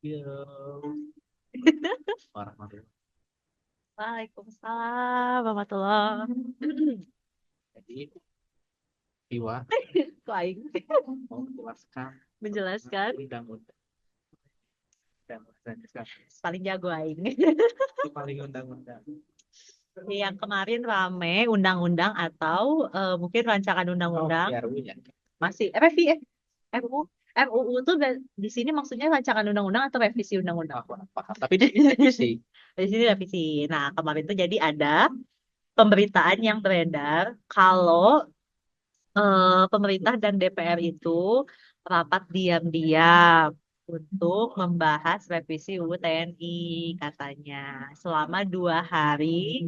Yo, warahmatullahi. Waalaikumsalam warahmatullah. Jadi, Iwa Kok aing mau menjelaskan tentang menjelaskan undang-undang dan organisasi paling jago aing. itu paling undang-undang. Yang kemarin rame undang-undang atau mungkin rancangan Oh, undang-undang RU-nya. masih RUU. RUU tuh di sini maksudnya rancangan undang-undang atau revisi undang-undang. Aku kurang paham. Tapi di revisi. Di sini revisi. Nah, kemarin tuh jadi ada pemberitaan yang beredar kalau pemerintah dan DPR itu rapat diam-diam untuk membahas revisi UU TNI katanya selama 2 hari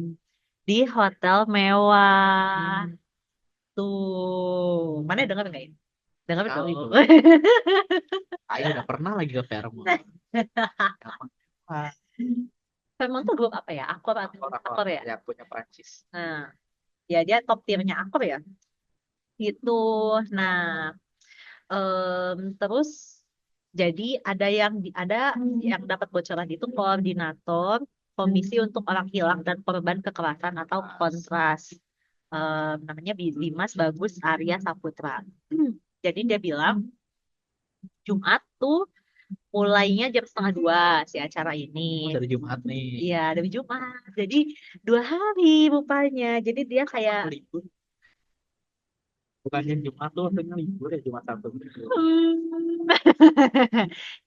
di hotel mewah. Tuh, mana dengar nggak ya? Dengar Sekali dong. dong. Ayo udah pernah lagi ke Fairmont. Gampang. Ah, Memang tuh grup apa ya? Akor atau Akor-akor Akor ya? yang punya Prancis. Nah, ya dia top tiernya Akor ya. Gitu. Nah, terus jadi ada yang dapat bocoran itu koordinator Komisi untuk Orang Hilang dan Korban Kekerasan atau Kontras. Namanya Dimas Bagus Arya Saputra. Jadi dia bilang Jumat tuh mulainya jam 1:30 si acara ini. Oh, dari Jumat nih. Iya, dari Jumat. Jadi 2 hari rupanya. Jadi dia kayak Libur. Bukannya Jumat tuh artinya libur ya Jumat Sabtu. Hmm.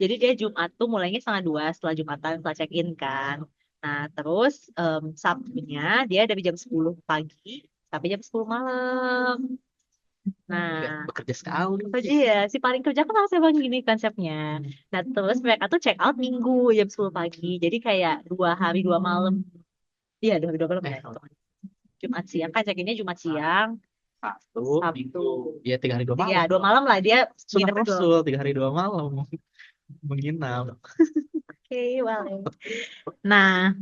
Jadi dia Jumat tuh mulainya setengah 2 setelah Jumatan setelah check in kan. Nah terus Sabtunya dia dari jam 10 pagi sampai jam 10 malam. Nggak Nah bekerja sekali. iya si paling kerja kan harus emang gini konsepnya. Nah terus mereka tuh check out Minggu jam 10 pagi. Jadi kayak 2 hari 2 malam. Iya 2 hari 2 malam ya. Jumat siang kan check innya Jumat siang. Sabtu, Sabtu. Minggu. Ya 3 hari 2 malam. Iya 2 malam lah dia Sunat nginepnya dua. Rasul 3 hari 2 malam menginap. Oke, well. Nah,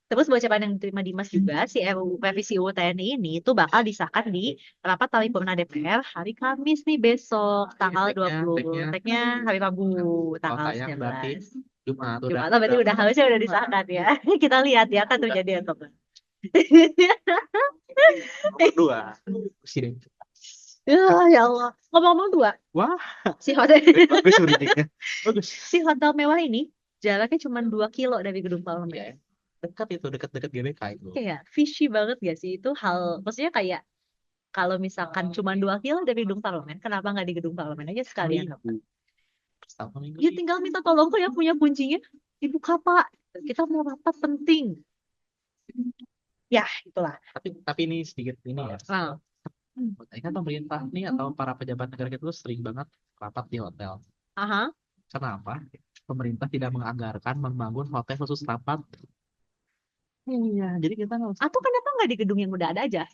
terus bocoran yang diterima Dimas juga, si RUU revisi UU TNI ini itu bakal disahkan di rapat paripurna DPR hari Kamis nih besok, tanggal Tag-nya, 20. tagnya. Tagnya hari Rabu, Kalau tanggal tayang berarti 19. Jumat udah Jumat, oh, berarti udah harusnya udah udah disahkan ya. Kita lihat ya kan udah terjadi atau enggak. nomor 2 presiden. Ya Allah. Ngomong-ngomong dua, Wah, si hotel bagus beritanya. Bagus. si hotel mewah ini jaraknya cuma 2 kilo dari gedung parlemen. Ya, dekat itu dekat-dekat GBK itu. Kayak fishy banget gak sih itu hal, maksudnya kayak kalau misalkan cuma 2 kilo dari gedung parlemen, kenapa nggak di gedung parlemen aja sekalian? Minggu. Pertama minggu Ya nih. tinggal minta tolong tuh yang punya kuncinya, dibuka Pak. Kita mau rapat penting. Ya, itulah. Tapi ini sedikit ini ya. Nah, Ini kan pemerintah nih atau para pejabat negara kita tuh sering banget rapat di hotel. aha. Kenapa? Pemerintah tidak menganggarkan membangun hotel khusus rapat. Iya, jadi kita nggak usah. Atau kenapa nggak di gedung yang udah ada aja?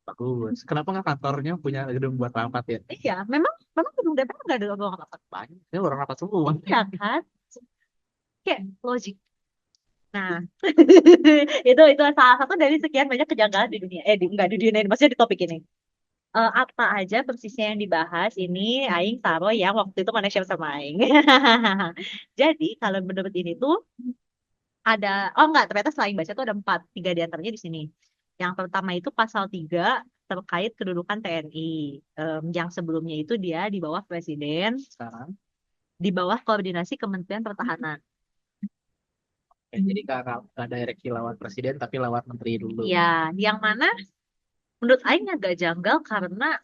Bagus. Kenapa nggak kantornya punya gedung buat rapat ya? Iya, memang memang gedung DPR nggak ada ruang rapat. Banyak. Ini orang rapat semua. Iya kan? Kayak logik. Nah, itu salah satu dari sekian banyak kejanggalan di dunia. Enggak di dunia ini, maksudnya di topik ini. Apa aja persisnya yang dibahas ini Aing taruh yang waktu itu mana share sama Aing. Jadi kalau menurut ini tuh ada, oh enggak, ternyata selain baca tuh ada 4, 3 di antaranya di sini. Yang pertama itu pasal 3 terkait kedudukan TNI. Yang sebelumnya itu dia di bawah Presiden, Sekarang, di bawah koordinasi Kementerian Pertahanan. jadi nggak direct lawan presiden, tapi lewat menteri dulu. Ya, yang mana menurut Aing agak janggal karena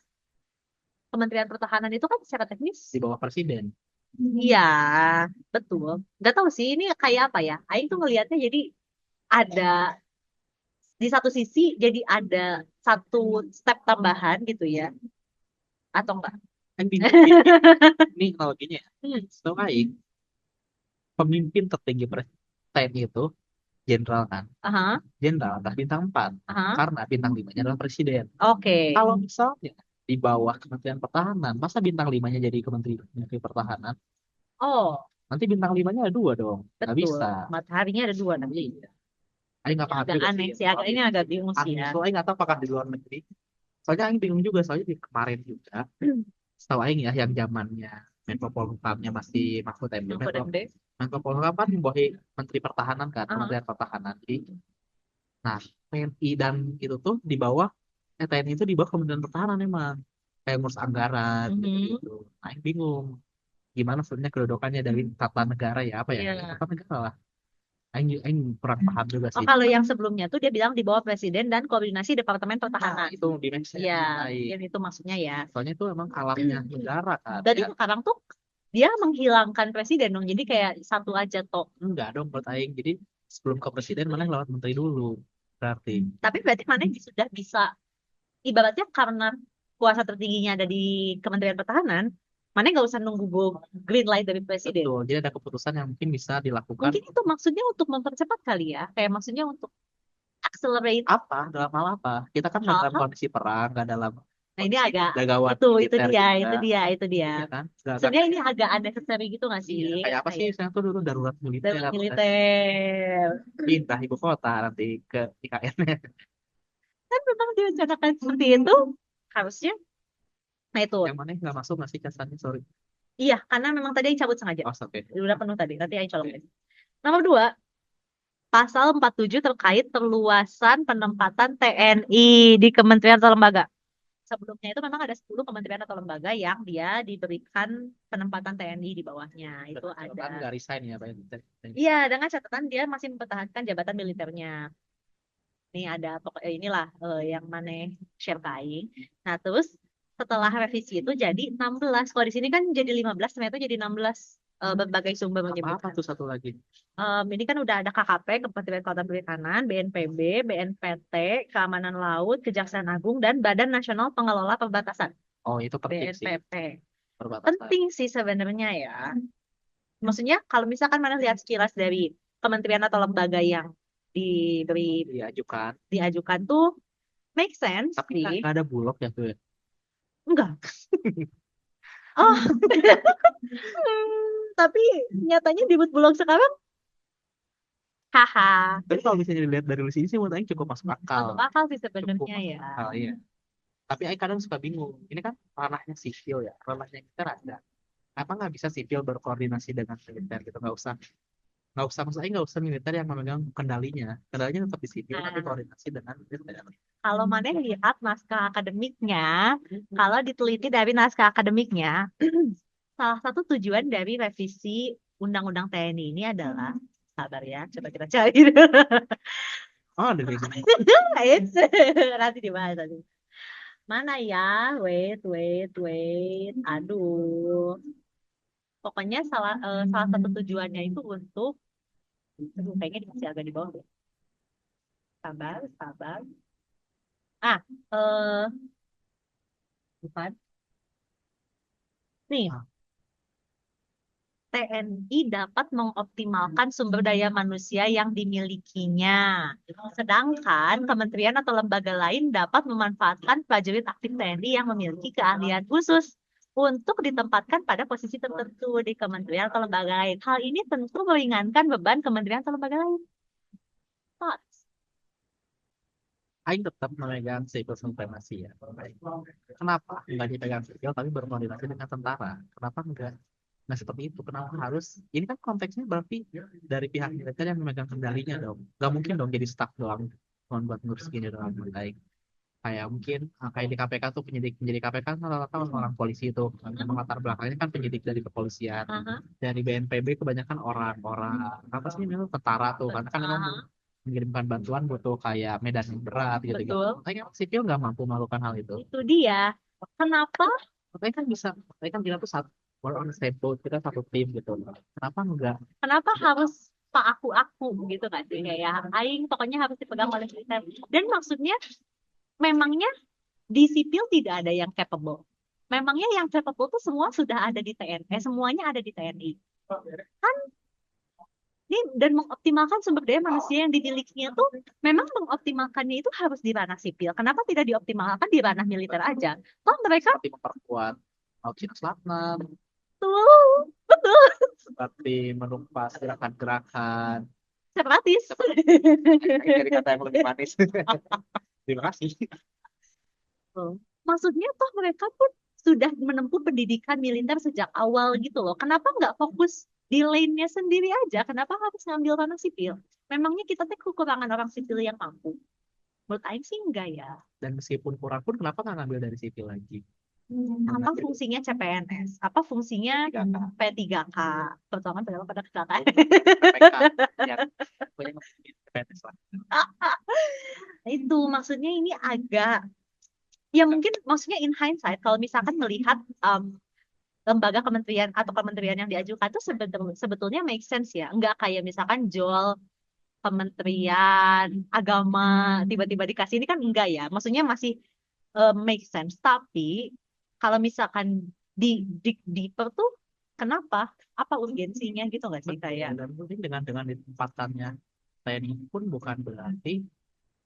Kementerian Pertahanan itu kan secara teknis. Di bawah presiden. Iya, betul. Gak tahu sih ini kayak apa ya. Aing tuh ngelihatnya jadi ada di satu sisi jadi ada satu step tambahan gitu ya, atau enggak? Kan ini analoginya ya. Hmm. Setahu Aing, pemimpin tertinggi TNI itu jenderal kan. Aha, Jenderal atas bintang 4. aha. Karena bintang 5-nya adalah presiden. Oke. Kalau misalnya di bawah Kementerian Pertahanan, masa bintang 5-nya jadi Menteri Pertahanan? Oh, Nanti bintang 5-nya ada 2 dong. Nggak betul. bisa. Mataharinya ada dua nanti. Iya. Aing nggak Ya, paham agak juga sih. aneh sih, agak ini agak bingung sih Aneh. ya. Soalnya Aing nggak tahu apakah di luar negeri. Soalnya Aing bingung juga. Soalnya di kemarin juga. Setahu Aing ya, yang zamannya Menko Polhukamnya masih Mahfud MD. Mahfud MD. Menko Polhukam kan membawahi Menteri Pertahanan kan, Aha. Kementerian Pertahanan. Jadi, nah TNI dan itu tuh di bawah TNI itu di bawah Kementerian Pertahanan emang kayak ngurus anggaran Mhm. gitu-gitu. Nah, yang bingung gimana sebenarnya kedudukannya dari tata negara ya apa ya? Iya. Tata negara lah. Aing kurang paham juga Oh, sih. kalau yang sebelumnya tuh dia bilang di bawah presiden dan koordinasi Departemen Nah, Pertahanan. itu dimensi Iya, yang lain. yang itu maksudnya ya. Soalnya itu emang alatnya negara kan. Dan sekarang tuh dia menghilangkan presiden dong. Jadi kayak satu aja toh. Enggak dong menurut Aing. Jadi sebelum ke presiden mana yang lewat menteri dulu. Berarti. Tapi berarti mana sudah bisa ibaratnya karena kuasa tertingginya ada di Kementerian Pertahanan, mana nggak usah nunggu green light dari presiden. Betul. Jadi ada keputusan yang mungkin bisa dilakukan Mungkin itu maksudnya untuk mempercepat kali ya. Kayak maksudnya untuk accelerate apa dalam hal apa? Kita kan nggak dalam hal-hal. kondisi perang, nggak dalam Nah ini kondisi agak gawat itu militer dia, juga. itu dia, itu dia. Iya kan? Sebenarnya ini agak unnecessary gitu nggak sih? Iya, kayak apa sih Kayak misalnya tuh dulu darurat militer darurat atau militer. pindah ibu kota nanti ke IKN-nya. Kan memang direncanakan seperti itu harusnya. Nah itu, Yang mana nggak masuk nggak sih kesannya, sorry. iya karena memang tadi yang cabut sengaja. Oh, oke. Udah penuh tadi, nanti yang colok. Nomor dua, Pasal 47 terkait perluasan penempatan TNI di kementerian atau lembaga. Sebelumnya itu memang ada 10 kementerian atau lembaga yang dia diberikan penempatan TNI di bawahnya. Itu Kan ada. nggak resign ya Pak? Iya, dengan catatan dia masih mempertahankan jabatan militernya. Ini ada inilah yang mana share ke Aing. Nah, terus setelah revisi itu jadi 16. Kalau di sini kan jadi 15, ternyata jadi 16 berbagai sumber Apa menyebutkan. tuh satu lagi? Ini kan udah ada KKP, Kementerian Kelautan Perikanan, BNPB, BNPT, Keamanan Laut, Kejaksaan Agung, dan Badan Nasional Pengelola Perbatasan, Oh, itu penting sih BNPP. perbatasan. Penting sih sebenarnya ya. Maksudnya kalau misalkan mana lihat sekilas dari kementerian atau lembaga yang diajukan tuh make sense Tapi sih. nggak ada bulog ya tuh ya? Enggak. Oh. Tapi nyatanya di Bulog sekarang, haha. Tapi kalau misalnya dilihat dari sini sih menurut Aing cukup masuk akal. Masuk akal sih Cukup sebenarnya masuk ya. akal, iya. Tapi Aing kadang suka bingung. Ini kan ranahnya sipil ya, ranahnya kita ada. Apa nggak bisa sipil berkoordinasi dengan militer gitu? Nggak usah maksudnya nggak usah militer yang memegang kendalinya tetap di sipil tapi Nah, koordinasi dengan militer. kalau mana lihat naskah akademiknya, kalau diteliti dari naskah akademiknya, salah satu tujuan dari revisi Undang-Undang TNI ini adalah, sabar ya, coba kita cari. Oh, dari gitu. It's, nanti dibahas nanti. Mana ya? Wait. Aduh. Pokoknya salah satu tujuannya itu untuk, aduh, kayaknya masih agak di bawah deh. Sabar. Ah, bukan. Nih, Ah, TNI dapat mengoptimalkan sumber daya manusia yang dimilikinya. Sedangkan kementerian atau lembaga lain dapat memanfaatkan prajurit aktif TNI yang memiliki keahlian khusus untuk ditempatkan pada posisi tertentu di kementerian atau lembaga lain. Hal ini tentu meringankan beban kementerian atau lembaga lain. Thoughts? Aing tetap memegang sipil supremasi ya. Kenapa nggak dipegang sipil tapi berkoordinasi dengan tentara? Kenapa nggak seperti itu? Kenapa harus? Ini kan konteksnya berarti dari pihak militer yang memegang kendalinya dong. Nggak mungkin dong jadi staff doang cuma buat ngurus gini doang. Baik. Kayak mungkin kayak di KPK tuh penyidik KPK kan rata-rata orang polisi itu memang latar belakangnya kan penyidik dari kepolisian. Aha, Dari BNPB kebanyakan orang-orang apa sih memang tentara tuh karena kan memang aha, mengirimkan bantuan butuh kayak medan yang berat gitu-gitu. betul. Makanya sipil nggak mampu melakukan hal itu. Itu dia. Kenapa? Makanya kan kita tuh satu we're on the same boat, kita satu tim gitu. Kenapa enggak? Kenapa harus pak aku gitu kan sih kayak aing pokoknya harus dipegang oleh militer. Dan maksudnya memangnya di sipil tidak ada yang capable. Memangnya yang capable tuh semua sudah ada di TNI, semuanya ada di TNI. Kan ini dan mengoptimalkan sumber daya manusia yang dimilikinya tuh memang mengoptimalkannya itu harus di ranah sipil. Kenapa tidak dioptimalkan di ranah militer aja? Toh mereka Seperti memperkuat Laut Cina Selatan, tuh betul seperti menumpas gerakan-gerakan. separatis. Dari kata yang lebih manis. Terima kasih. Maksudnya toh mereka pun sudah menempuh pendidikan militer sejak awal gitu loh. Kenapa nggak fokus di lane-nya sendiri aja? Kenapa harus ngambil ranah sipil? Memangnya kita tuh kekurangan orang sipil yang mampu? Menurut Aing sih enggak ya. Dan meskipun kurang pun kenapa nggak ngambil dari sipil lagi? Apa fungsinya CPNS? Apa fungsinya P3K? Pertolongan berapa pada kecelakaan? PK yang punya PNS lah. Itu maksudnya ini agak, ya mungkin maksudnya in hindsight kalau misalkan melihat lembaga kementerian atau kementerian yang diajukan itu sebetulnya make sense ya. Enggak kayak misalkan jual kementerian agama tiba-tiba dikasih, ini kan enggak ya. Maksudnya masih make sense. Tapi kalau misalkan di per tuh kenapa? Apa urgensinya gitu nggak sih kayak? Dan mungkin dengan ditempatannya TNI pun bukan berarti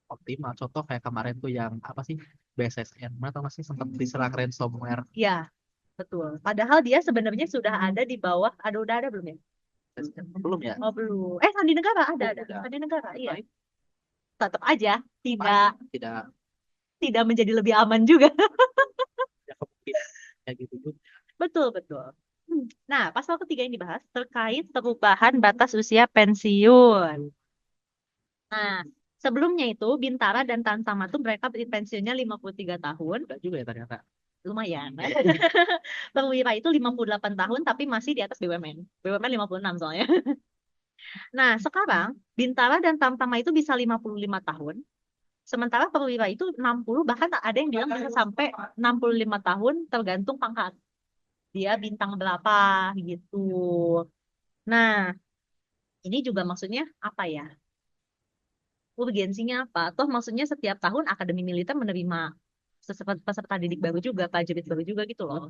optimal. Contoh kayak kemarin tuh yang apa sih, BSSN, atau masih sempat diserang ransomware. Ya, betul. Padahal dia sebenarnya sudah ada di bawah. Udah ada belum ya? Belum ya? Oh, belum. Sandi Negara ada. Udah. Sandi Negara, iya. Baik, Tetap aja tidak tidak tidak menjadi lebih aman juga. tidak kemungkinan kayak gitu tuh. Betul, betul. Nah, pasal ketiga yang dibahas terkait perubahan batas usia pensiun. Nah, sebelumnya itu Bintara dan Tamtama tuh mereka pensiunnya 53 tahun. Enggak juga ya ternyata. Lumayan. Perwira itu 58 tahun tapi masih di atas BUMN. BUMN 56 soalnya. Nah, sekarang Bintara dan Tamtama itu bisa 55 tahun. Sementara perwira itu 60, bahkan ada yang bilang bisa sampai 65 tahun tergantung pangkat. Dia bintang berapa gitu. Nah, ini juga maksudnya apa ya? Urgensinya apa? Toh maksudnya setiap tahun Akademi Militer menerima peserta didik baru juga, prajurit baru juga gitu loh.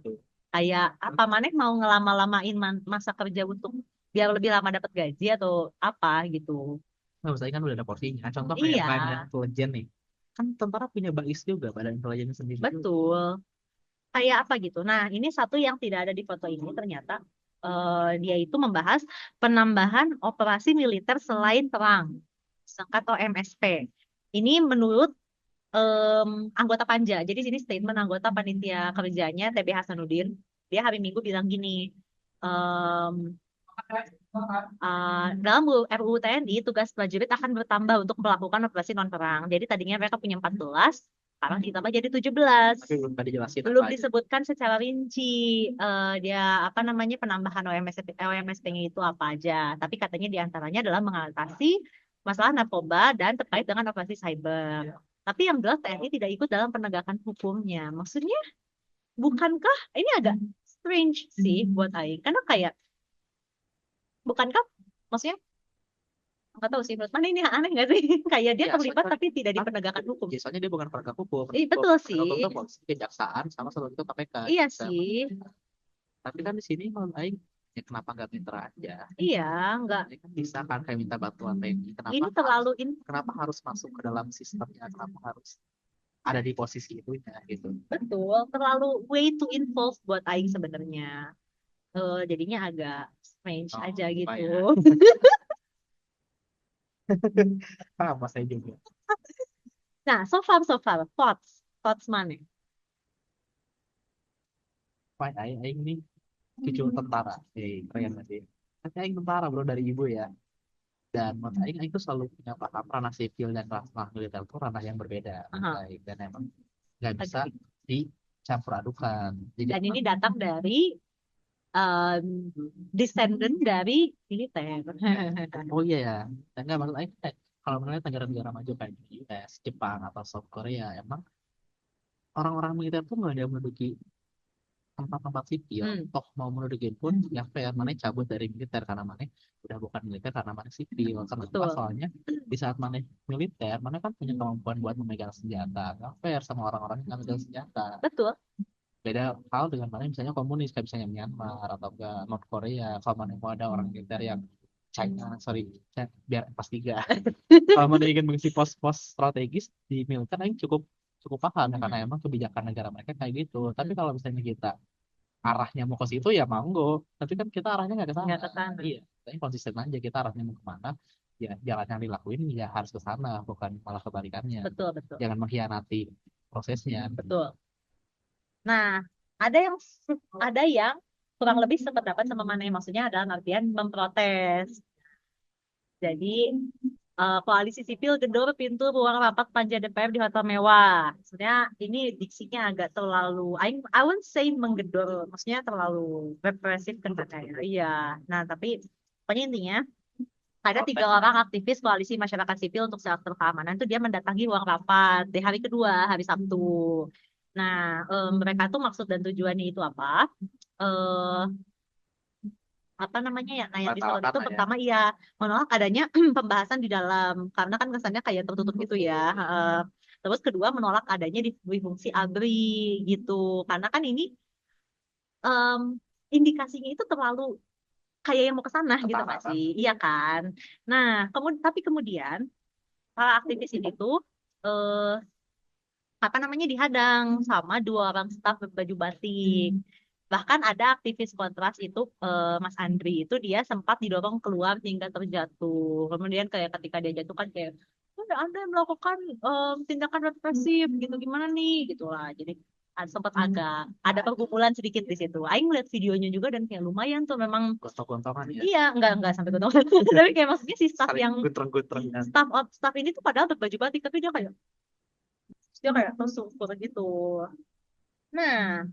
Kayak apa maneh mau ngelama-lamain masa kerja untuk biar lebih lama dapat gaji atau apa gitu. Nggak usah, kan udah ada porsinya. Contoh kayak Iya, badan intelijen nih. Kan tentara punya BAIS juga, badan intelijen sendiri juga. betul. Kayak apa gitu. Nah, ini satu yang tidak ada di foto ini ternyata dia itu membahas penambahan operasi militer selain perang atau MSP. Ini menurut anggota Panja. Jadi sini statement anggota panitia kerjanya TB Hasanuddin. Dia hari Minggu bilang gini, em, dalam RUU TNI tugas prajurit akan bertambah untuk melakukan operasi non perang. Jadi tadinya mereka punya 14, sekarang ditambah jadi 17. Tapi belum tadi jelasin Belum apa aja. disebutkan secara rinci dia apa namanya penambahan OMSP-nya itu apa aja. Tapi katanya diantaranya adalah mengatasi masalah narkoba dan terkait dengan operasi cyber. Tapi yang jelas TNI tidak ikut dalam penegakan hukumnya. Maksudnya, bukankah ini agak strange sih buat Aing? Karena kayak, bukankah, maksudnya, nggak tahu sih, menurut mana ini aneh nggak sih? Kayak dia Ya, terlibat soalnya tapi tidak di penegakan hukum. ya, soalnya dia bukan penegak hukum. Betul sih. Penegak hukum itu polisi, kejaksaan, sama satu itu KPK. Iya Gitu. sih. Tapi kan di sini kalau Aing, ya kenapa nggak mitra aja? Iya, nggak. Ya kan bisa kan kayak minta bantuan TNI. Ini terlalu Kenapa harus masuk ke dalam sistemnya? Kenapa harus ada di posisi itunya gitu? betul, terlalu way too involved buat Aing sebenarnya. Jadinya agak strange aja gitu. Ya. Sama saya juga. Nah, so far, thoughts mana? Wah, Aing nih cucu tentara. Keren banget sih. Tapi Aing tentara bro, dari ibu ya. Dan menurut Aing tuh selalu punya paham ranah sipil dan ranah militer itu ranah yang berbeda. Aha. Dan emang nggak bisa dicampur adukan. Jadi Dan ini datang dari descendant dari militer. oh iya ya. Dan nggak, maksud Aing kalau menurut negara-negara maju kayak di US, Jepang atau South Korea, emang orang-orang militer tuh nggak ada menduduki tempat-tempat sipil. Toh mau mendudukin pun ya fair, mana cabut dari militer karena mana udah bukan militer, karena mana sipil. Karena Betul. soalnya di saat mana militer, mana kan punya kemampuan buat memegang senjata. Nggak fair sama orang-orang yang nggak memegang senjata. Betul. Beda hal dengan mana misalnya komunis kayak misalnya Myanmar atau ke North Korea. Kalau mana mau ada orang militer yang China, sorry, biar pas tiga. Kalau mana ingin mengisi pos-pos strategis di militer, yang cukup cukup paham ya, karena emang kebijakan negara mereka kayak gitu. Tapi kalau misalnya kita arahnya mau ke situ ya monggo, tapi kan kita arahnya nggak ke sana. Nggak ke sana. Iya, kita konsisten aja, kita arahnya mau kemana, ya jalan yang dilakuin ya harus ke sana, bukan malah kebalikannya. Betul. Jangan mengkhianati prosesnya. Betul. Nah, Ada yang kurang lebih sependapat sama Mane, maksudnya adalah artian memprotes. Jadi koalisi sipil gedor pintu ruang rapat panja DPR di hotel mewah. Sebenarnya ini diksinya agak terlalu, I won't say menggedor, maksudnya terlalu represif kan katanya. Iya. Nah, tapi pokoknya intinya ada 3 orang aktivis koalisi masyarakat sipil untuk sektor keamanan itu dia mendatangi ruang rapat di hari kedua, hari Sabtu. Nah, mereka tuh maksud dan tujuannya itu Eh, apa namanya ya? Nah, yang disorot itu Batalkan ya. pertama iya menolak adanya pembahasan di dalam karena kan kesannya kayak tertutup gitu ya. Terus kedua menolak adanya di fungsi ABRI gitu. Karena kan ini em, indikasinya itu terlalu kayak yang mau ke sana gitu Ketara nggak kan. sih? Iya kan? Nah, tapi kemudian para aktivis ini tuh eh, apa namanya dihadang sama 2 orang staf berbaju batik. Bahkan ada aktivis kontras itu Mas Andri itu dia sempat didorong keluar hingga terjatuh. Kemudian kayak ketika dia jatuh kan kayak Anda yang melakukan tindakan represif gitu gimana nih gitulah. Jadi sempat agak ada pergumulan sedikit di situ. Aing ngeliat videonya juga dan kayak lumayan tuh memang Gontok-gontokan ya. iya nggak sampai ketemu tapi kayak maksudnya si staff Saling yang gutreng-gutreng kan. staff ini tuh padahal berbaju batik tapi dia kayak terstruktur gitu. Nah,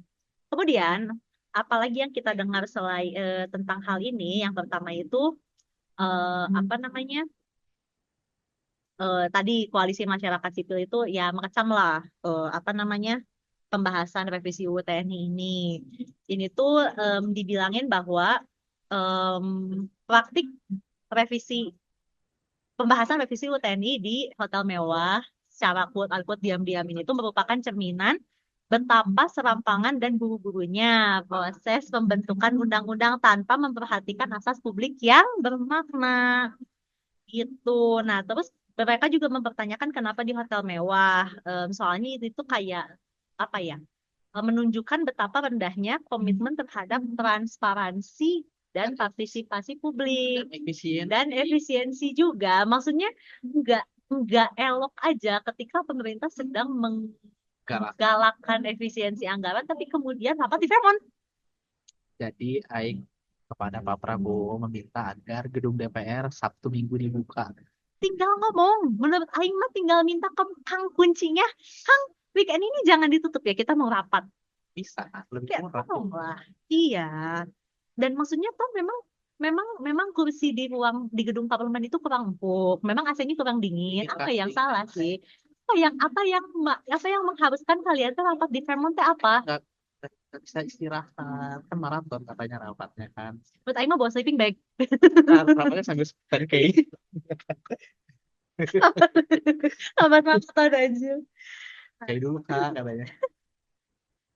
kemudian apalagi yang kita dengar selain tentang hal ini, yang pertama itu apa namanya? Tadi koalisi masyarakat sipil itu ya mengecam lah apa namanya? Pembahasan revisi UU TNI ini. Ini tuh dibilangin bahwa em, praktik revisi pembahasan revisi UU TNI di hotel mewah secara quote unquote diam-diam ini itu merupakan cerminan betapa serampangan dan buru-burunya proses pembentukan undang-undang tanpa memperhatikan asas publik yang bermakna gitu. Nah, terus mereka juga mempertanyakan kenapa di hotel mewah. Soalnya itu kayak apa ya? Menunjukkan betapa rendahnya komitmen terhadap transparansi dan partisipasi publik Dan efisien. dan efisiensi juga. Maksudnya nggak nggak elok aja ketika pemerintah sedang Galak. menggalakkan efisiensi anggaran, tapi kemudian rapat di Vermont. Jadi Aing kepada Pak Prabowo meminta agar gedung DPR Sabtu Minggu dibuka. Tinggal ngomong, menurut Aing mah tinggal minta ke Kang kuncinya, Kang weekend ini jangan ditutup ya, kita mau rapat. Bisa, lebih Kayak murah. tolong lah. Iya. Dan maksudnya tuh memang memang memang kursi di di gedung parlemen itu kurang empuk. Memang AC-nya kurang dingin. Dingin Apa yang pasti. salah sih? Apa yang mengharuskan kalian tuh rapat di Vermont teh apa? Nggak, nggak bisa istirahat. Kan maraton katanya rapatnya kan. Menurut Aing mah bawa sleeping bag. Nah, rapatnya sambil pancake. Rapat maraton aja. Kayak dulu kak katanya.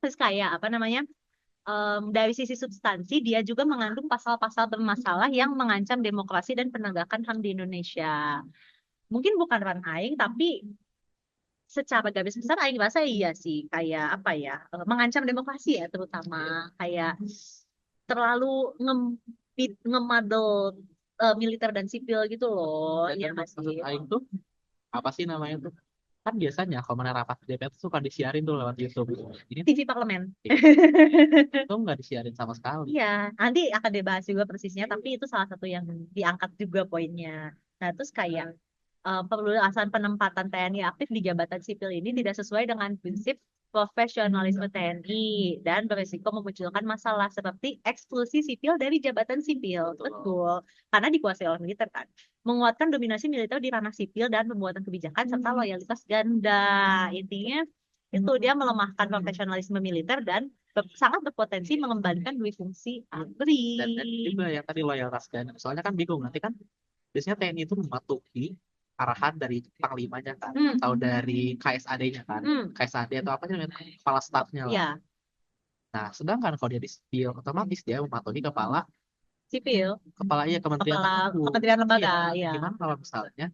Terus kayak apa namanya? Dari sisi substansi dia juga mengandung pasal-pasal bermasalah yang mengancam demokrasi dan penegakan HAM di Indonesia. Mungkin bukan ranah Aing, tapi secara garis besar Aing rasa iya sih kayak apa ya mengancam demokrasi ya terutama kayak terlalu ngemadel militer dan sipil gitu loh Dan ya dan masih maksud Aing tuh apa sih namanya tuh? Kan biasanya kalau mana rapat DPR tuh suka disiarin tuh lewat YouTube. Ini TV parlemen. tuh nggak disiarin sama sekali. Iya, nanti akan dibahas juga persisnya, tapi itu salah satu yang diangkat juga poinnya. Nah, terus kayak perluasan penempatan TNI aktif di jabatan sipil ini tidak sesuai dengan prinsip profesionalisme TNI dan berisiko memunculkan masalah seperti eksklusi sipil dari jabatan sipil. Betul. Betul. Karena dikuasai oleh militer kan. Menguatkan dominasi militer di ranah sipil dan pembuatan kebijakan serta loyalitas ganda. Intinya itu dia melemahkan profesionalisme militer dan sangat berpotensi mengembalikan dua fungsi ABRI. Dan juga yang tadi loyalitas ganda. Soalnya kan bingung nanti kan biasanya TNI itu mematuhi arahan dari panglimanya kan atau dari KSAD-nya kan. KSAD atau apa namanya kepala stafnya lah. Ya, Nah, sedangkan kalau dia di sipil otomatis dia mematuhi sipil, kepala ya Kementerian kepala tertentu. Kementerian lembaga, Iya. ya. Gimana kalau misalnya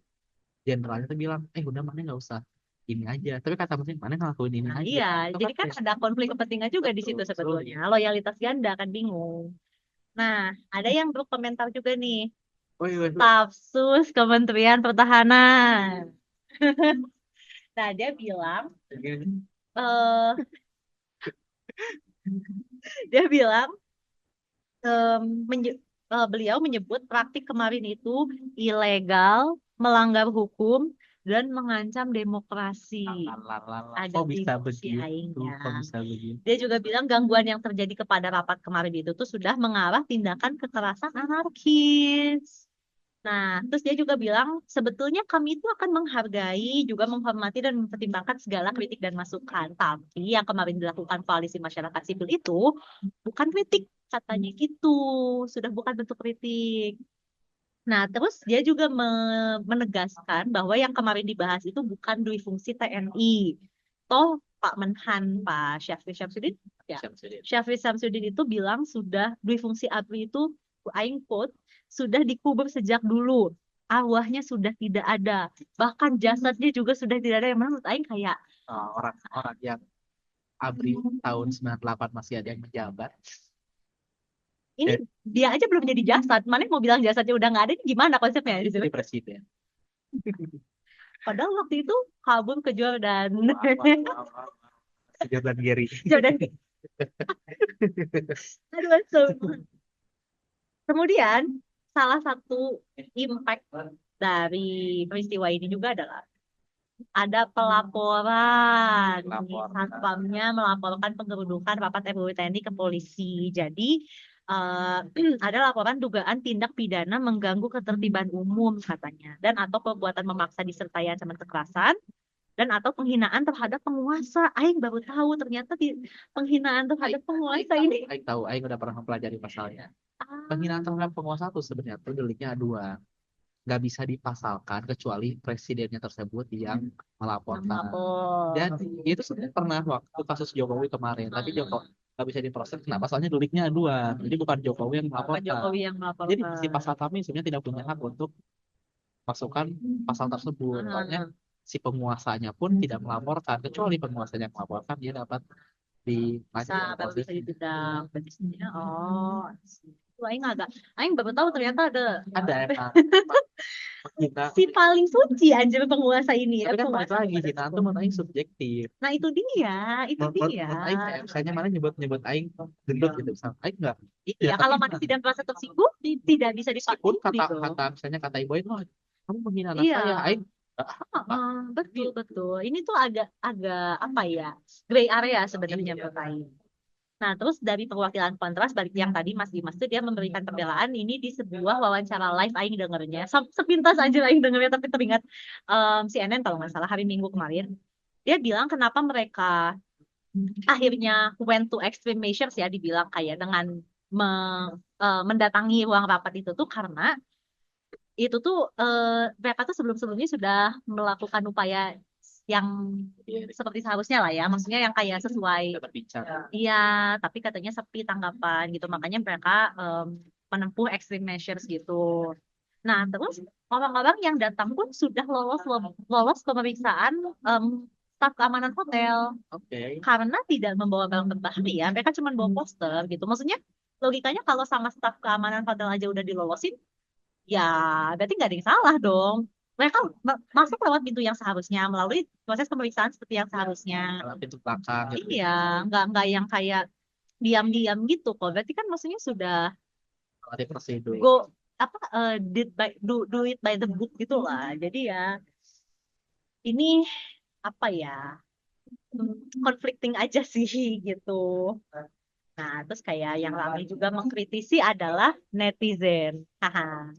jenderalnya tuh bilang, udah mana nggak usah ini aja. Tapi kata mesin mana ngelakuin ini Nah, aja. iya, Itu jadi kan kayak, ada konflik kepentingan juga di situ betul, sebetulnya. Loyalitas ganda kan bingung. Nah, ada yang berkomentar juga nih, oh iya, staf sus Kementerian Pertahanan. Nah, dia bilang, gini. eh Dia bilang em, menye- beliau menyebut praktik kemarin itu ilegal, melanggar hukum, dan mengancam demokrasi. Lalalala. Ada Kok bisa titik si begitu? aingnya. Kok bisa begitu? Dia juga bilang gangguan yang terjadi kepada rapat kemarin itu tuh sudah mengarah tindakan kekerasan anarkis. Nah, terus dia juga bilang sebetulnya kami itu akan menghargai, juga menghormati dan mempertimbangkan segala kritik dan masukan. Tapi yang kemarin dilakukan koalisi masyarakat sipil itu bukan kritik, katanya gitu. Sudah bukan bentuk kritik. Nah, terus dia juga menegaskan bahwa yang kemarin dibahas itu bukan dui fungsi TNI. Toh Pak Menhan, Pak Syafri Syamsuddin, ya, Syamsuddin. Syafri Syamsuddin itu bilang sudah dui fungsi ABRI itu, aing quote, sudah dikubur sejak dulu. Arwahnya sudah tidak ada. Bahkan jasadnya juga sudah tidak ada. Yang menurut aing kayak, Orang-orang yang ABRI tahun 98 masih ada yang menjabat. ini Eh, dia aja belum jadi jasad. Mana mau bilang jasadnya udah nggak ada, ini gimana konsepnya? Gitu. jadi presiden. Padahal waktu itu kabur ke Jordan. Jordan Gary. Jordan. Aduh, astagfirullah. Kemudian salah satu impact dari peristiwa ini juga adalah ada pelaporan. Satpamnya melaporkan penggerudukan rapat RW TNI ke polisi. Jadi eh, ada laporan dugaan tindak pidana mengganggu ketertiban umum katanya, dan atau perbuatan memaksa disertai ancaman kekerasan, dan atau penghinaan terhadap penguasa. Aing baru tahu ternyata penghinaan terhadap penguasa ini. Aing tahu, Aing udah pernah mempelajari pasalnya. Penghinaan Ah, terhadap penguasa tuh sebenarnya tuh deliknya dua. Nggak bisa dipasalkan kecuali presidennya tersebut yang yang melaporkan. melapor. Dan itu sebenarnya pernah waktu kasus Jokowi kemarin, tapi Jokowi nggak bisa diproses. Kenapa? Soalnya deliknya dua. Jadi bukan Jokowi yang Pak melaporkan. Jokowi yang Jadi si melaporkan. pasal kami sebenarnya tidak punya hak untuk masukkan pasal tersebut. Soalnya Ah, si penguasanya pun tidak melaporkan. Kecuali penguasanya yang melaporkan, dia dapat bisa dilanjutkan baru bisa prosesnya. ditindak berarti sebenarnya, oh itu aing baru tahu ternyata ada Ada emang menghina. si paling suci anjir penguasa ini ya, Tapi kan balik penguasa lagi, kepada hinaan tuh hukum. menurut Aing subjektif. Nah itu dia, itu dia. Menurut Aing kayak misalnya mana nyebut Aing gendut gitu. Misalnya Aing enggak. Iya, Ya, tapi kalau mana tidak merasa tersinggung, tidak bisa meskipun dipatuhi kata dong. kata misalnya kata ibu itu, kamu menghina anak Iya, saya, Aing "Ah, heeh, betul betul. Ini tuh agak agak apa ya, gray area sebenarnya menurut Aing. Nah, terus dari perwakilan kontras balik yang tadi Mas Dimas tuh dia memberikan pembelaan ini di sebuah wawancara live aing dengernya. Sepintas aja aing dengernya tapi teringat CNN kalau nggak salah hari Minggu kemarin. Dia bilang kenapa mereka akhirnya went to extreme measures ya, dibilang kayak dengan mendatangi ruang rapat itu tuh karena itu tuh mereka tuh sebelum-sebelumnya sudah melakukan upaya yang seperti seharusnya lah ya, maksudnya yang kayak sesuai. berbicara. Iya, tapi katanya sepi tanggapan gitu. Makanya mereka menempuh extreme measures gitu. Nah, terus orang-orang yang datang pun sudah lolos pemeriksaan em, staf keamanan hotel Oke. karena tidak membawa barang berbahaya. Mereka cuma bawa poster gitu. Maksudnya logikanya kalau sama staf keamanan hotel aja udah dilolosin, ya berarti nggak ada yang salah dong. Mereka masuk lewat pintu yang seharusnya, melalui proses pemeriksaan seperti yang seharusnya. Kalau pintu belakang gitu. Iya, nggak yang kayak diam-diam gitu kok. Berarti kan maksudnya sudah Ada prosedur. go apa do it by the book gitu lah. Jadi ya ini apa ya, conflicting aja sih gitu. Nah, terus kayak yang ramai juga mengkritisi adalah netizen. Haha.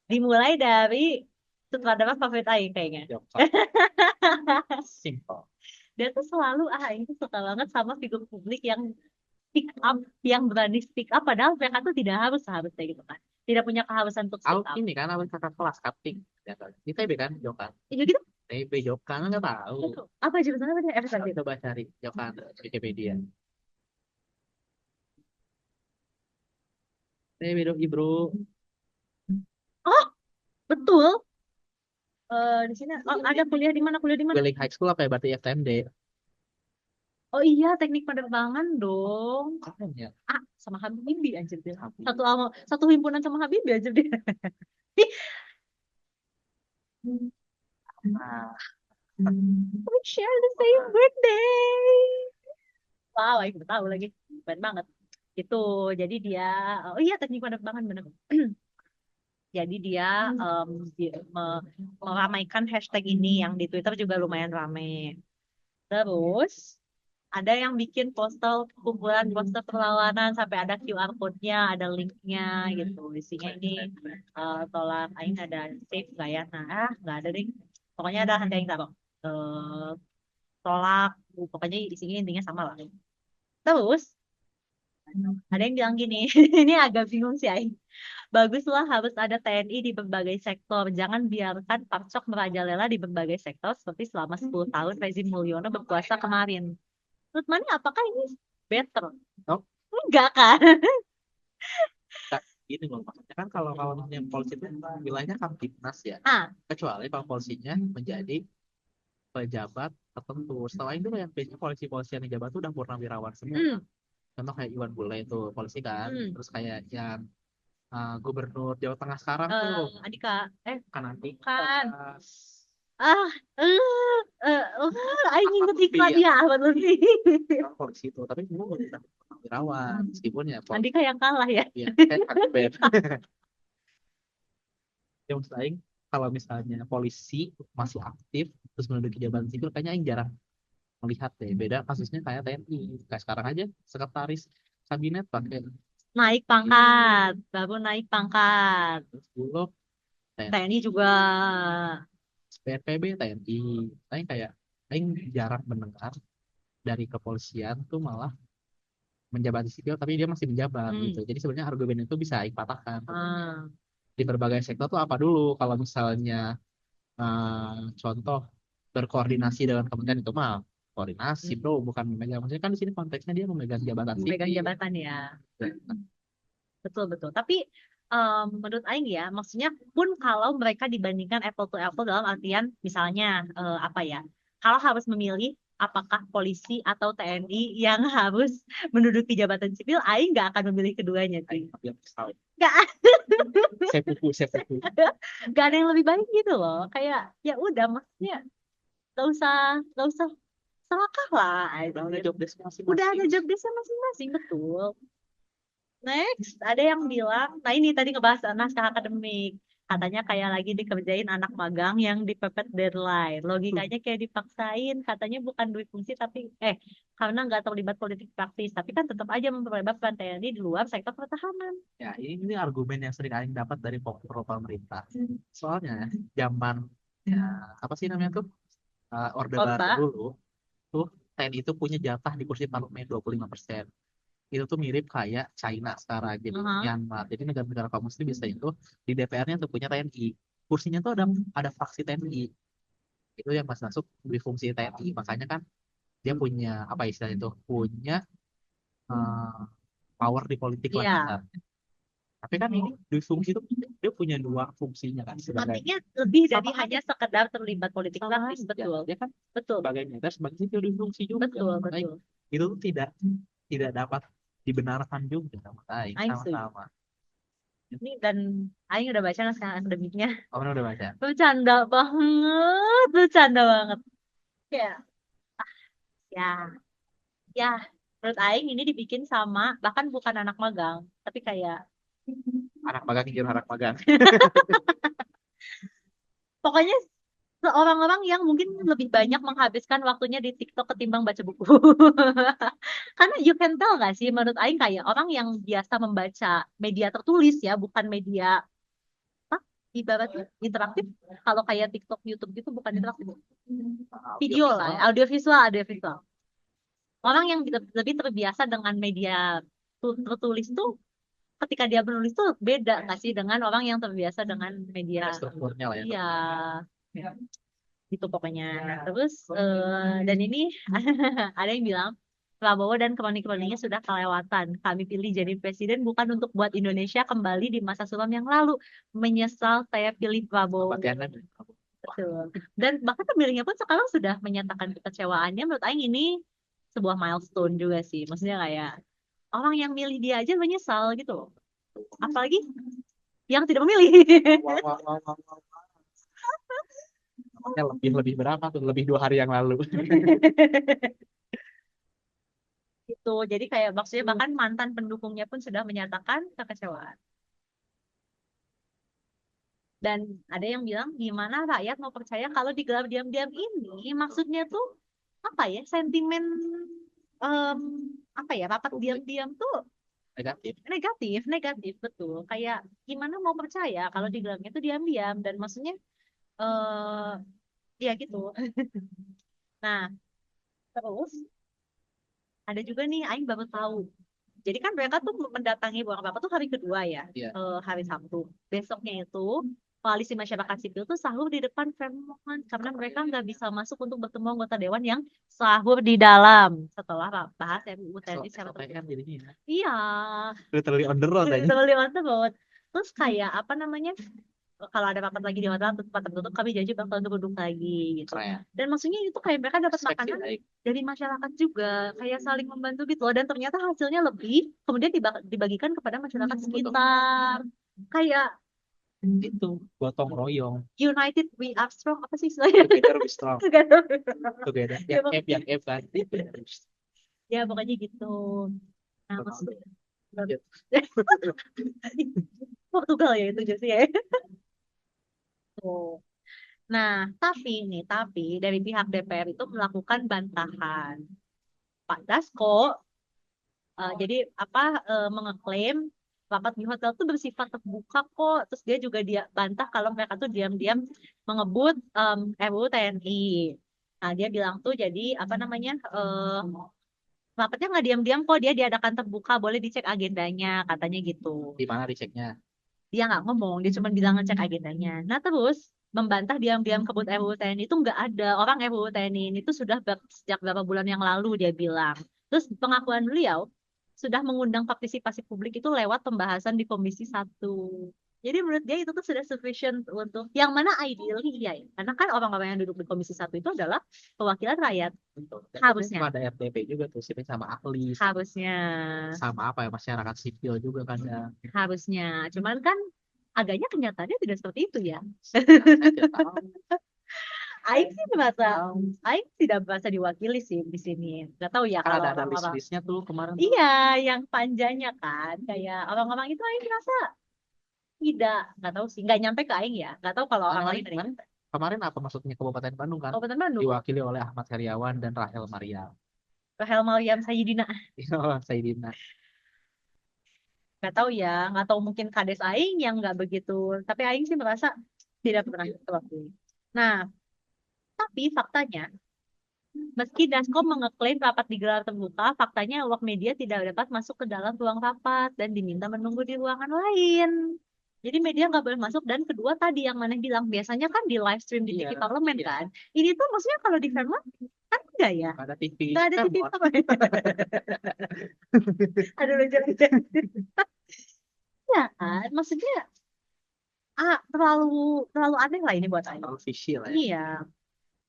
Dimulai dari sutradara favorit Aing kayaknya. Jokes. Simple. Dia tuh selalu Aing tuh suka banget sama figur publik yang speak up, yang berani speak up, padahal mereka tuh tidak harus seharusnya gitu kan. Tidak punya keharusan untuk speak Out up. ini kan awal kakak kelas cutting. Ya, kan? Di TB kan Jokan. Ya gitu. TB Jokan nggak tahu. Apa jurusannya apa episode itu? Coba cari Jokan Wikipedia. TB dong Ibro. Oh, betul. Di sini ada kuliah di mana? Kuliah di mana? Welling High School apa ya berarti FTMD. Oh iya, teknik penerbangan dong. Keren ya. Ah, sama Habibie anjir dia. Habibie. Satu himpunan sama Habibie anjir dia. Nah, We share the same birthday. Wow, aku baru tahu lagi. Keren banget. Itu, jadi dia, oh iya teknik penerbangan bener. Jadi dia em, meramaikan hashtag ini yang di Twitter juga lumayan rame. Terus ada yang bikin poster kumpulan poster perlawanan sampai ada QR code-nya, ada link-nya gitu. Isinya ini tolak aing ada save nggak ya? Nah, nggak ada deh. Pokoknya ada henti yang taruh. Eh, tolak, pokoknya isinya intinya sama lah. Terus ada yang bilang gini, ini agak bingung sih aing. Baguslah harus ada TNI di berbagai sektor. Jangan biarkan Parcok merajalela di berbagai sektor seperti selama 10 tahun rezim Mulyono berkuasa kemarin. Menurut Mani, apakah ini better? Oh, Enggak kan? tak gini loh, maksudnya kan kalau misalnya polisi itu wilayahnya Kamtibnas ya, Ah, kecuali kalau polisinya menjadi pejabat tertentu. Setelah itu yang biasanya polisi-polisi yang jabat itu udah purnawirawan semua. hmm, Contoh kayak Iwan Bule itu polisi kan, hmm. terus kayak yang gubernur Jawa Tengah sekarang tuh Andika, kan nanti bukan. Ah, aing inget iya iklannya apa tuh sih? polisi itu, tapi semua udah purnawirawan meskipun ya polisi Andika yang kalah ya. ya kayak KKP. Yang maksud aing kalau misalnya polisi masih aktif terus menduduki jabatan sipil kayaknya aing jarang melihat deh. Beda kasusnya kayak TNI, kayak sekarang aja sekretaris kabinet pakai Naik pangkat, baru naik pangkat. terus Bulog TNI, TNI juga. PNPB TNI. Aing kayak aing jarang mendengar dari kepolisian tuh malah menjabat di sipil tapi dia masih menjabat gitu. Hmm. Jadi sebenarnya argumen itu bisa aing patahkan. Ah. Di berbagai sektor tuh apa dulu kalau misalnya contoh berkoordinasi dengan kementerian itu mah koordinasi bro Hmm. bukan memegang, maksudnya kan di sini konteksnya dia memegang jabatan Memegang sipil. jabatan ya. Betul betul. Tapi menurut Aing ya, maksudnya pun kalau mereka dibandingkan apple to apple dalam artian misalnya apa ya, kalau harus memilih apakah polisi atau TNI yang harus menduduki jabatan sipil, Aing nggak akan memilih keduanya sih. Aing hampir kesal. Nggak, Sepupu nggak ada yang lebih baik gitu loh. Kayak ya udah, maksudnya nggak usah nggak usah selakah lah. udah ada job desk Udah ada masing-masing. job desk masing-masing betul. Next, ada yang bilang, nah ini tadi ngebahas naskah akademik. Katanya kayak lagi dikerjain anak magang yang dipepet deadline. Logikanya kayak dipaksain, katanya bukan duit fungsi tapi, karena nggak terlibat politik praktis. Tapi kan tetap aja memperlebar peran TNI di luar sektor pertahanan. Ya ini argumen yang sering Aing dapat dari pro pemerintah soalnya zaman ya, apa sih namanya tuh Orde Baru Orba, dulu tuh TNI itu punya jatah di kursi parlemen 25%. Itu tuh mirip kayak China sekarang jadi uh-huh. Myanmar. Jadi negara-negara komunis itu bisa itu di DPR-nya tuh punya TNI. Kursinya tuh ada fraksi TNI. Itu yang masuk di fungsi TNI. Makanya kan dia punya apa istilahnya itu punya eh, power di politik lah Iya, kasarnya. Tapi kan ini di fungsi itu dia punya dua fungsinya kan sebagai artinya lebih dari sama hanya sekedar terlibat politik praktis, ya, betul, dia kan betul, sebagai militer sebagai sipil di fungsi juga. betul, Makanya betul. itu tuh tidak dapat dibenarkan juga sama Aing Aing setuju. sama-sama. Ini dan Aing udah baca naskah akademiknya. Oh, udah baca. Bercanda banget, bercanda banget. Ya, ya, ya. Menurut Aing ini dibikin sama, bahkan bukan anak magang, tapi kayak Anak magang hijau anak magang. pokoknya orang-orang yang mungkin lebih banyak menghabiskan waktunya di TikTok ketimbang baca buku. Karena you can tell gak sih, menurut Aing kayak orang yang biasa membaca media tertulis ya, bukan media apa, ibaratnya interaktif. Kalau kayak TikTok, YouTube gitu bukan interaktif, video lah, Audiovisual. audiovisual, audiovisual. Orang yang lebih terbiasa dengan media tertulis tuh ketika dia menulis tuh beda nggak sih dengan orang yang terbiasa dengan media. Ada strukturnya lah ya. Iya, gitu pokoknya. Nah, terus dan ini ada yang bilang Prabowo dan kroni-kroninya sudah kelewatan. Kami pilih jadi presiden bukan untuk buat Indonesia kembali di masa suram yang lalu. Menyesal saya pilih Prabowo. Latihannya Betul. Dan bahkan pemilihnya pun sekarang sudah menyatakan kekecewaannya. Menurut Aing ini sebuah milestone juga sih. Maksudnya kayak orang yang milih dia aja menyesal gitu loh. Apalagi yang tidak memilih. wah, wah, wah, wah, wah. Lebih lebih berapa tuh? Lebih 2 hari yang lalu. Gitu. Jadi kayak maksudnya bahkan mantan pendukungnya pun sudah menyatakan kekecewaan. Dan ada yang bilang gimana rakyat mau percaya kalau digelar diam-diam ini maksudnya tuh apa ya sentimen em, apa ya rapat diam-diam tuh Negatif. negatif negatif betul kayak gimana mau percaya kalau digelarnya tuh diam-diam dan maksudnya eh ya gitu. Nah terus ada juga nih Aing baru tahu. Jadi kan mereka tuh mendatangi Buang Bapak tuh hari kedua ya, Iya. hari Sabtu. Besoknya itu koalisi masyarakat sipil tuh sahur di depan Vermont karena mereka nggak bisa masuk untuk bertemu anggota dewan yang sahur di dalam setelah bahas RUU TNI secara terbuka. SOTM jadinya ya. Iya, Literally on the road aja. literally on the road. Terus kayak apa namanya? Kalau ada rapat lagi di hotel atau tempat tertutup, kami janji bakal duduk lagi gitu. Keren. Dan maksudnya itu kayak mereka dapat Respect sih, makanan baik. dari masyarakat juga, kayak saling membantu gitu loh. Dan ternyata hasilnya lebih, kemudian dibagikan kepada masyarakat Betul. sekitar. Kayak Itu gotong royong. United We Are Strong, apa sih istilahnya? Together we strong. Together. Together. Ya, Yang F kan. ya pokoknya gitu. Nah, maksudnya Portugal ya itu jadi ya. Tuh. Nah, tapi dari pihak DPR itu melakukan bantahan. Pak Dasko jadi apa mengeklaim rapat di hotel tuh bersifat terbuka kok. Terus dia juga dia bantah kalau mereka tuh diam-diam mengebut RUU TNI. Nah, dia bilang tuh jadi apa namanya rapatnya nggak diam-diam kok dia diadakan terbuka, boleh dicek agendanya katanya gitu. Di mana diceknya? Dia nggak ngomong, dia cuma bilang ngecek agendanya. Nah terus membantah diam-diam kebut RUU TNI itu nggak ada orang RUU TNI ini tuh sudah sejak beberapa bulan yang lalu dia bilang. Terus pengakuan beliau sudah mengundang partisipasi publik itu lewat pembahasan di Komisi 1. Jadi menurut dia itu tuh sudah sufficient untuk yang mana ideally iya ya. Karena kan orang-orang yang duduk di Komisi 1 itu adalah perwakilan rakyat. Dan Harusnya. ada RTP juga tuh sih sama ahli. Harusnya. Sama apa ya masyarakat sipil juga kan ya. Harusnya. Cuman kan agaknya kenyataannya tidak seperti itu ya. Saya tidak tahu. Aing sih merasa, Aing tidak merasa diwakili sih di sini. Gak tahu ya Kan kalau ada orang-orang. list-listnya tuh kemarin. Iya, yang panjangnya kan, kayak orang-orang itu Aing merasa tidak, nggak tahu sih, nggak nyampe ke Aing ya. Nggak tahu kalau orang lain. Kemarin apa maksudnya Kabupaten Bandung kan? Kabupaten Bandung, Diwakili oleh Ahmad Heriawan dan Rahel Maryam. Rahel Maryam Sayyidina. Oh, Saidina. Nggak tahu ya, nggak tahu mungkin kades Aing yang nggak begitu. Tapi Aing sih merasa tidak pernah terwakili. Nah, tapi faktanya meski Dasko mengeklaim rapat digelar terbuka, faktanya awak media tidak dapat masuk ke dalam ruang rapat dan diminta menunggu di ruangan lain. Jadi media nggak boleh masuk dan kedua tadi yang mana bilang biasanya kan di live stream di TV parlemen kan. Ini tuh maksudnya kalau di Vermont kan enggak ya? Ada TV. Nggak ada TV parlemen. Aduh lucu. Ya kan, maksudnya terlalu terlalu aneh lah ini buat saya. Terlalu visual ya. Iya.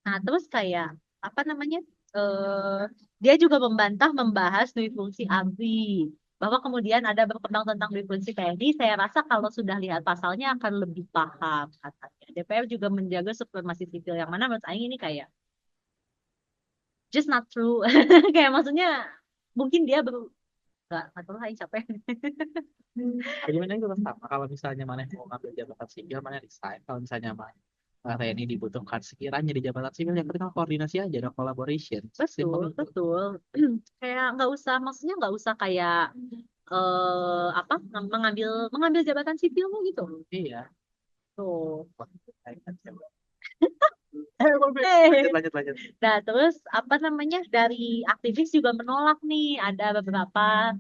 Nah, terus kayak apa namanya? Dia juga membahas dui fungsi ABRI bahwa kemudian ada berkembang tentang dui fungsi TNI. Saya rasa kalau sudah lihat pasalnya akan lebih paham katanya. DPR juga menjaga supremasi sipil yang mana menurut Aing ini kayak just not true. Kayak maksudnya mungkin dia nggak tahu Aing capek. Bagaimana itu sama kalau misalnya mana mau ngambil jabatan sipil mana resign kalau misalnya mana TNI dibutuhkan sekiranya di jabatan sipil yang penting koordinasi aja ada collaboration. Betul. Kayak nggak usah, maksudnya nggak usah kayak apa mengambil jabatan sipil gitu. Iya. Tuh. Lanjut. Nah, terus apa namanya dari aktivis juga menolak nih. Ada beberapa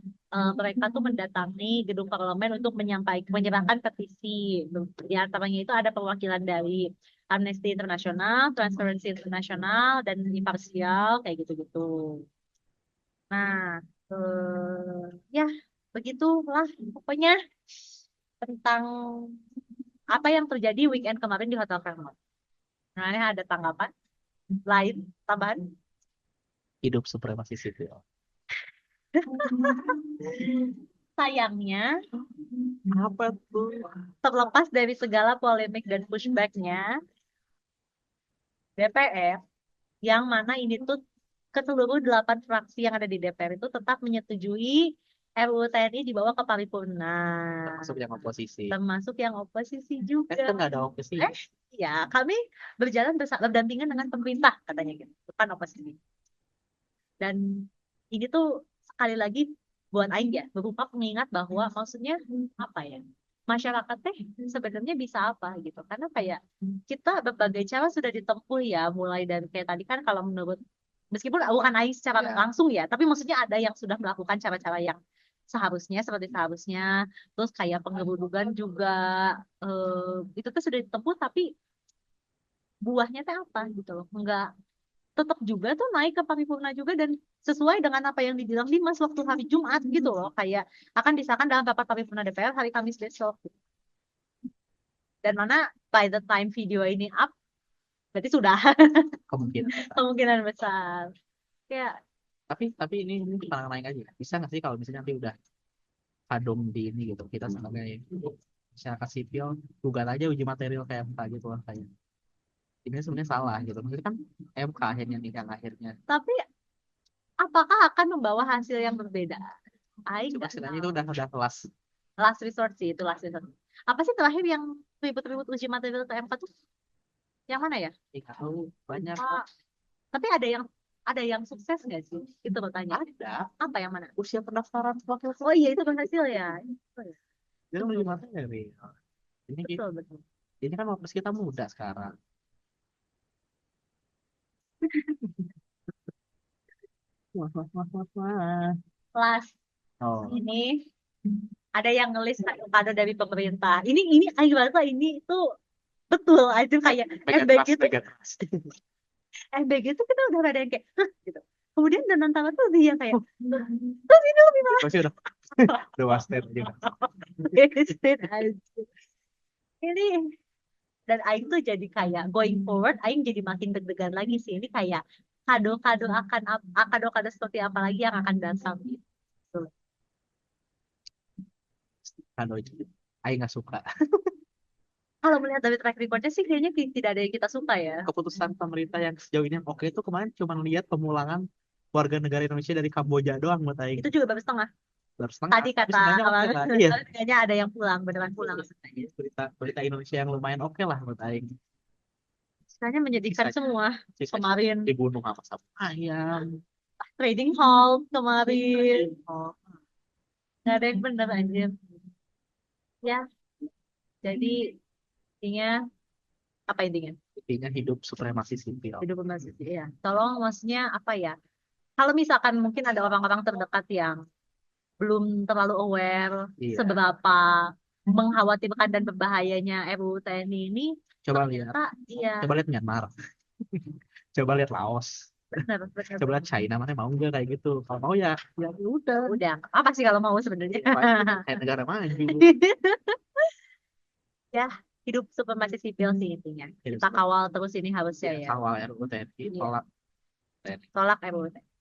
mereka tuh mendatangi gedung parlemen untuk menyerahkan petisi. Di antaranya itu ada perwakilan dari Amnesty International, Transparency International, dan Imparsial kayak gitu-gitu. Nah, ya begitulah pokoknya tentang apa yang terjadi weekend kemarin di Hotel Fairmont. Nah, ini ada tanggapan lain, tambahan? Hidup supremasi sipil. Sayangnya, Apa tuh? terlepas dari segala polemik dan pushbacknya, DPR yang mana ini tuh ke seluruh 8 fraksi yang ada di DPR itu tetap menyetujui RUU TNI dibawa ke paripurna, termasuk yang oposisi. termasuk yang oposisi Kan juga. kita nggak ada oposisi. Ya, kami berjalan berdampingan dengan pemerintah katanya gitu, bukan oposisi. Dan ini tuh sekali lagi buat Aing ya, berupa pengingat bahwa maksudnya apa ya? Masyarakat teh sebenarnya bisa apa gitu. Karena kayak kita berbagai cara sudah ditempuh ya, mulai dari kayak tadi kan kalau menurut meskipun bukan Aing secara langsung ya, tapi maksudnya ada yang sudah melakukan cara-cara yang seharusnya seperti seharusnya. Terus kayak penggerudukan juga itu tuh sudah ditempuh tapi buahnya teh apa gitu loh. Enggak tetap juga tuh naik ke paripurna juga dan sesuai dengan apa yang dibilang Dimas waktu hari Jumat gitu loh kayak akan disahkan dalam rapat paripurna DPR hari Kamis besok dan mana by the time video ini up berarti sudah Kemungkinan. kemungkinan besar kayak Tapi ini pandangan naik aja. Bisa nggak sih kalau misalnya nanti udah kadung di ini gitu, kita sebagai masyarakat sipil gugat aja uji material kayak MK gitu lah kayak. Ini sebenarnya salah gitu. Maksudnya kan MK akhirnya nih yang akhirnya. tapi apakah akan membawa hasil yang berbeda? Aing Cuma nggak istilahnya tahu. itu udah kelas. Last resort sih itu last resort. Apa sih terakhir yang ribut-ribut uji material ke MK tuh? Yang mana ya? Tahu banyak Ah, tapi ada yang sukses nggak sih? Itu bertanya. ada Apa yang mana? usia pendaftaran wakil Oh iya itu berhasil ya. Oh, iya. itu Betul, uji materi. betul, betul. Ini kan waktu kita muda sekarang. Wah, wah, wah, wah, wah. Last Oh, ini ada yang ngelis kado dari pemerintah. Ini kayak rasa ini itu betul. Itu kayak mega FBG trust, itu mega trust. FBG itu kita udah ada yang kayak hah gitu. Kemudian dan nonton tuh dia kayak terus ini lebih Masih udah wasted juga. wasted aja. Ini dan Aing tuh jadi kayak going forward Aing jadi makin deg-degan lagi sih ini kayak kado-kado kado-kado seperti apa lagi yang akan datang gitu. Kado itu, Aing nggak suka. Kalau melihat dari track recordnya sih kayaknya tidak ada yang kita suka ya. Keputusan pemerintah yang sejauh ini yang oke itu kemarin cuma lihat pemulangan warga negara Indonesia dari Kamboja doang buat Aing. Itu juga baru setengah. Baru setengah. Tadi Tapi kata sebenarnya oke abang, lah. Iya. kayaknya ada yang pulang, beneran pulang sebenarnya. Berita Indonesia yang lumayan oke lah buat Aing. Sisanya menyedihkan Sisanya, semua. sisanya Kemarin dibunuh sama sapu ayam. trading halt kemarin. Gak ada yang bener anjir. Ya, jadi intinya apa intinya? Intinya hidup supremasi sipil. Hidup masih ya. Tolong maksudnya apa ya? Kalau misalkan mungkin ada orang-orang terdekat yang belum terlalu aware Iya. seberapa mengkhawatirkan dan berbahayanya RUU TNI ini, Coba lihat. ternyata iya Coba lihat Myanmar. Coba lihat Laos. benar benar. Coba lihat China, mana mau nggak kayak gitu? Kalau mau ya, ya udah. Udah, apa sih kalau mau sebenarnya? Kayak negara maju. Ya, hidup supremasi sipil sih intinya. Hidup Kita kawal terus ini harusnya ya. Kawal RUU TNI, tolak TNI. Tolak RUU TNI.